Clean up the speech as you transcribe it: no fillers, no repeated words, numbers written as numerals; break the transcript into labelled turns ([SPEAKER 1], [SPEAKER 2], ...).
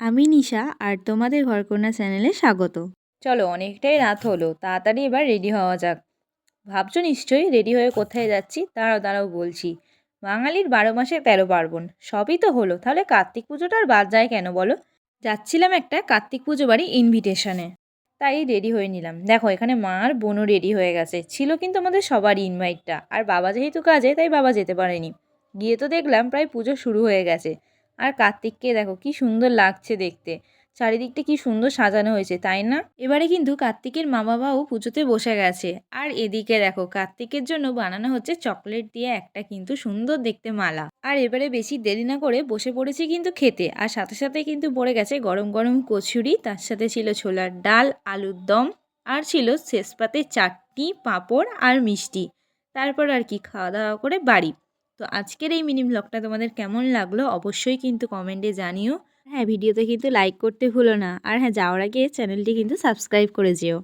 [SPEAKER 1] আমি নিশা আর তোমাদের ঘরকন্যা চ্যানেলে স্বাগত।
[SPEAKER 2] চলো অনেকটাই রাত হলো, তাড়াতাড়ি এবার রেডি হওয়া যাক। ভাবছো নিশ্চয়ই রেডি হয়ে কোথায় যাচ্ছি? দাঁড়াও দাঁড়াও বলছি। বাঙালির 12 মাসে 13 পার্বণ, সবই তো হলো, তাহলে কার্তিক পুজোটা আর বাদ যায় কেন বলো? যাচ্ছিলাম একটা কার্তিক পুজো বাড়ি ইনভিটেশনে, তাই রেডি হয়ে নিলাম। দেখো এখানে মা আর বোনও রেডি হয়ে গেছে, ছিল কিন্তু আমাদের সবারই ইনভাইটটা, আর বাবা যেহেতু কাজে তাই বাবা যেতে পারেনি। গিয়ে তো দেখলাম প্রায় পুজো শুরু হয়ে গেছে। আর কার্তিককে দেখো কি সুন্দর লাগছে দেখতে, চারিদিকটা কি সুন্দর সাজানো হয়েছে, তাই না? এবারে কিন্তু কার্তিকের মা বাবাও পুজোতে বসে গেছে। আর এদিকে দেখো কার্তিকের জন্য বানানো হচ্ছে চকলেট দিয়ে একটা কিন্তু সুন্দর দেখতে মালা। আর এবারে বেশি দেরি না করে বসে পড়েছি কিন্তু খেতে, আর সাথে সাথে কিন্তু পড়ে গেছে গরম গরম কচুরি, তার সাথে ছিল ছোলার ডাল, আলুর দম, আর ছিল শেষ পাতে চাটনি, পাঁপড় আর মিষ্টি। তারপর আর কি খাওয়া দাওয়া করে বাড়ি। তো আজকের এই মিনি ব্লগটা তোমাদের কেমন লাগলো অবশ্যই কিন্তু কমেন্টে জানিও।
[SPEAKER 1] হ্যাঁ, ভিডিওতে কিন্তু লাইক করতে ভুলো না, আর হ্যাঁ, যাওয়ার আগে চ্যানেলটি কিন্তু সাবস্ক্রাইব করে যেও।